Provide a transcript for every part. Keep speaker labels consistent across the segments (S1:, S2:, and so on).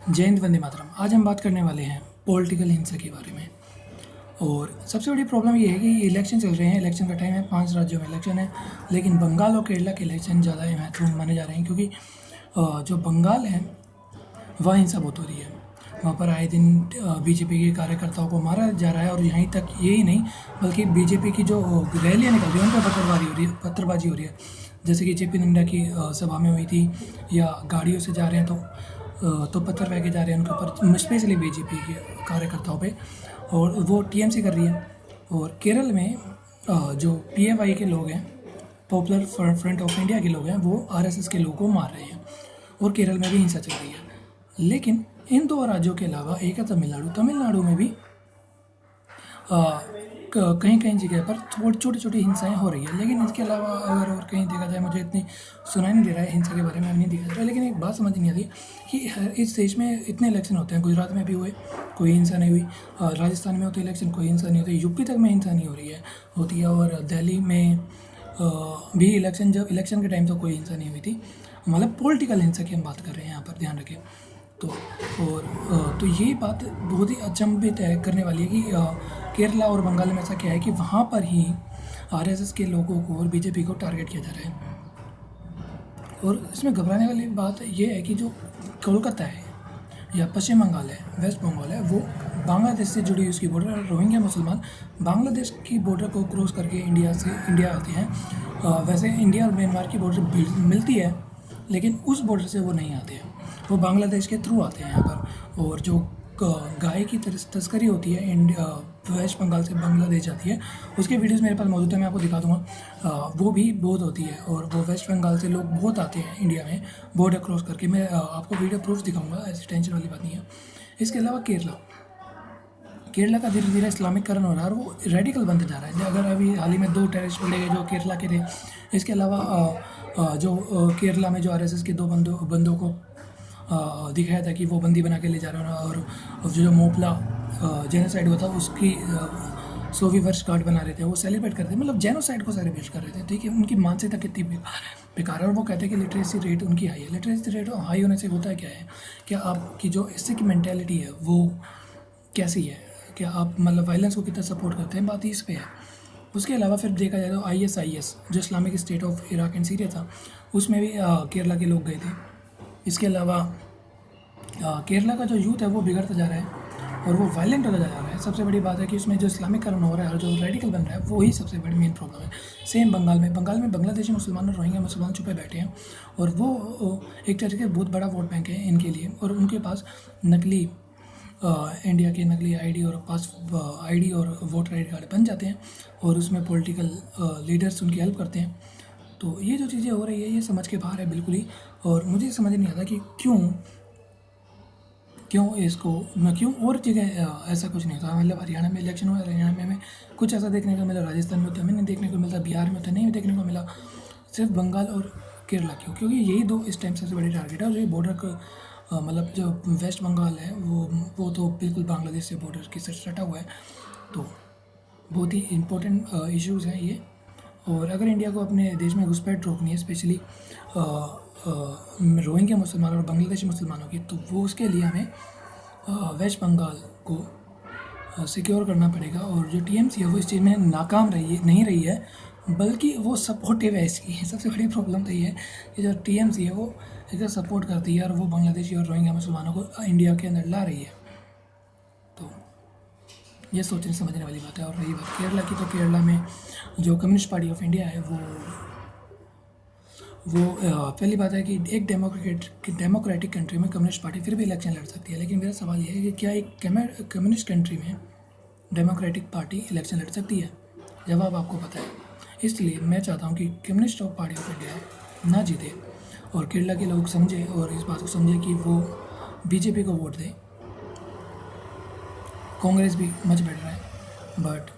S1: जय हिंद, वंदे मातरम। आज हम बात करने वाले हैं पॉलिटिकल हिंसा के बारे में। और सबसे बड़ी प्रॉब्लम ये है कि इलेक्शन चल रहे हैं, इलेक्शन का टाइम है, 5 राज्यों में इलेक्शन है, लेकिन बंगाल और केरला के इलेक्शन ज़्यादा महत्वपूर्ण माने जा रहे हैं क्योंकि जो बंगाल है वहाँ हिंसा बहुत हो रही है। वहाँ पर आए दिन बीजेपी के कार्यकर्ताओं को मारा जा रहा है और यहीं तक यही नहीं बल्कि बीजेपी की जो रैलियाँ निकल रही हैं उन पर पत्थरबाजी हो रही है। जैसे कि जेपी नड्डा की सभा में हुई थी, या गाड़ियों से जा रहे हैं तो पत्थर फेंके जा रहे हैं उनके ऊपर, स्पेशली बीजेपी के कार्यकर्ताओं पे, और वो टीएमसी कर रही है। और केरल में जो पीएफआई के लोग हैं, पॉपुलर फ्रंट ऑफ इंडिया के लोग हैं, वो आरएसएस के लोगों को मार रहे हैं और केरल में भी हिंसा चल रही है। लेकिन इन दो राज्यों के अलावा एक है तमिलनाडु में भी कहीं कहीं जगह पर थोड़ी छोटी छोटी हिंसाएं हो रही है। लेकिन इसके अलावा अगर और कहीं देखा जाए, मुझे इतनी सुनाई नहीं दे रहा है हिंसा के बारे में, नहीं दिखा रहा है। लेकिन एक बात समझ नहीं आती कि इस देश में इतने इलेक्शन होते हैं, गुजरात में भी हुए, कोई हिंसा नहीं हुई, राजस्थान में होते इलेक्शन, कोई हिंसा नहीं होती, यूपी तक में हिंसा नहीं हो रही है होती है, और दिल्ली में भी इलेक्शन, जब इलेक्शन के टाइम तो कोई हिंसा नहीं हुई थी। मतलब पॉलिटिकल हिंसा की हम बात कर रहे हैं यहाँ पर, ध्यान रखें। तो तो ये बात बहुत ही अचंभित है करने वाली है कि केरला और बंगाल में ऐसा क्या है कि वहाँ पर ही आरएसएस के लोगों को और बीजेपी को टारगेट किया जा रहा है। और इसमें घबराने वाली बात ये है कि जो कोलकाता है या पश्चिम बंगाल है, वेस्ट बंगाल है, वो बांग्लादेश से जुड़ी उसकी बॉर्डर, रोहिंग्या मुसलमान बांग्लादेश की बॉर्डर को क्रॉस करके इंडिया आते हैं। वैसे इंडिया और म्यांमार की बॉर्डर मिलती है, लेकिन उस बॉर्डर से वो नहीं आते हैं, वो बांग्लादेश के थ्रू आते हैं यहाँ पर। और जो गाय की तस्करी होती है वेस्ट बंगाल से बांग्लादेश जाती है, उसके वीडियोस मेरे पास मौजूद है, मैं आपको दिखा दूंगा। वो भी बहुत होती है और वो वेस्ट बंगाल से लोग बहुत आते हैं इंडिया में बॉर्डर क्रॉस करके। मैं आपको वीडियो प्रूफ दिखाऊंगा, ऐसी टेंशन वाली बात नहीं है। इसके अलावा केरला का धीरे धीरे इस्लामिकरण हो रहा है और वो रेडिकल बनते जा रहा है। अगर अभी हाल ही में 2 टेररिस्ट पकड़े गए जो केरला के थे। इसके अलावा जो केरला में जो आरएसएस के 2 बंदों को दिखाया था कि वो बंदी बना के ले जा रहे हैं, और जो मोपला जेनोसाइड हुआ था उसकी 100वीं वर्षगांठ बना रहे थे, वो सेलिब्रेट करते हैं, मतलब जेनोसाइड को सेलिब्रेट कर रहे थे। ठीक है, उनकी मानसिकता कितनी बेकार है। और वो कहते हैं कि लिटरेसी रेट उनकी हाई है। लिटरेसी रेट हाई होने से होता है क्या है, क्या आपकी जो सिख मेंटेलिटी है वो कैसी है, क्या आप मतलब वायलेंस को कितना सपोर्ट करते हैं, बात इस पे है। उसके अलावा फिर देखा जाए तो ISIS जो Islamic state of Iraq and Syria था, उसमें भी केरला के लोग गए थे। इसके अलावा केरला का जो यूथ है वो बिगड़ता जा रहा है और वो वायलेंट होता जा रहा है। सबसे बड़ी बात है कि उसमें जो इस्लामिकरण हो रहा है और जो रेडिकल बन रहा है, वो ही सबसे बड़ी मेन प्रॉब्लम है। सेम बंगाल में बांग्लादेशी मुसलमान और रोहिंग्या मुसलमान छुपे बैठे हैं, और वो एक तरीके से बहुत बड़ा वोट बैंक है इनके लिए। और उनके पास नकली इंडिया के नकली आईडी और आईडी और वोटर आई कार्ड बन जाते हैं, और उसमें पॉलिटिकल लीडर्स उनकी हेल्प करते हैं। तो ये जो चीज़ें हो रही है ये समझ के बाहर है बिल्कुल ही। और मुझे समझ नहीं आता कि क्यों और जगह ऐसा कुछ नहीं होता। मतलब हरियाणा में इलेक्शन हुआ, हरियाणा में कुछ ऐसा देखने को मिला, राजस्थान में तो हमें नहीं देखने को मिलता, बिहार में तो नहीं देखने को मिला, सिर्फ बंगाल और केरला क्योंकि यही 2 इस टाइम सबसे बड़ी टारगेट है। और ये बॉर्डर का मतलब जो वेस्ट बंगाल है वो तो बिल्कुल बांग्लादेश से बॉर्डर के साथ सटा हुआ है। तो बहुत ही इम्पोर्टेंट इश्यूज़ हैं ये। और अगर इंडिया को अपने देश में घुसपैठ रोकनी है, स्पेशली रोहिंग्या मुसलमान और बांग्लादेशी मुसलमानों की, तो वो उसके लिए हमें वेस्ट बंगाल को सिक्योर करना पड़ेगा। और जो टीएमसी है वो इस चीज़ में नाकाम नहीं रही है, बल्कि वो सपोर्टिव है इसकी। सबसे बड़ी प्रॉब्लम तो ये है कि जो टीएमसी है वो इधर सपोर्ट करती है और वो बांग्लादेशी और रोहिंग्या मुसलमानों को इंडिया के अंदर ला रही है। तो ये सोचने समझने वाली बात है। और रही बात केरला की, तो केरला में जो कम्युनिस्ट पार्टी ऑफ इंडिया है वो पहली बात है कि एक डेमोक्रेटिक कंट्री में कम्युनिस्ट पार्टी फिर भी इलेक्शन लड़ सकती है। लेकिन मेरा सवाल ये है कि क्या एक कम्युनिस्ट कंट्री में डेमोक्रेटिक पार्टी इलेक्शन लड़ सकती है? जवाब आपको पता है। इसलिए मैं चाहता हूँ कि कम्युनिस्ट पार्टी ऑफ इंडिया ना जीते और केरला के लोग समझे और इस बात को समझे कि वो बीजेपी को वोट दे। कांग्रेस भी मच बैठ रहा है, बट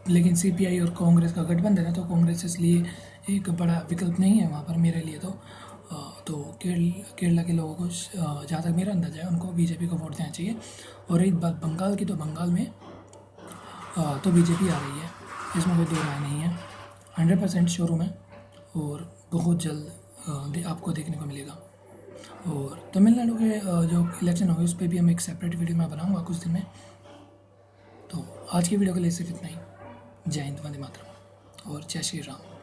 S1: लेकिन सीपीआई और कांग्रेस का गठबंधन है, तो कांग्रेस इसलिए एक बड़ा विकल्प नहीं है वहाँ पर मेरे लिए। तो केरला के लोगों को, जहाँ तक मेरा अंदाजा है, उनको बीजेपी को वोट देना चाहिए। और एक बात बंगाल की, तो बंगाल में तो बीजेपी आ रही है, इसमें कोई 2 राय नहीं है, 100% शोरूम है और बहुत जल्द आपको देखने को मिलेगा। और तमिलनाडु के जो इलेक्शन होंगे उस पर भी हम एक सेपरेट वीडियो मैं बनाऊँगा कुछ दिन में। तो आज की वीडियो के लिए सिर्फ इतना ही। जय हिंद, वंदे मातरम और जय श्री राम।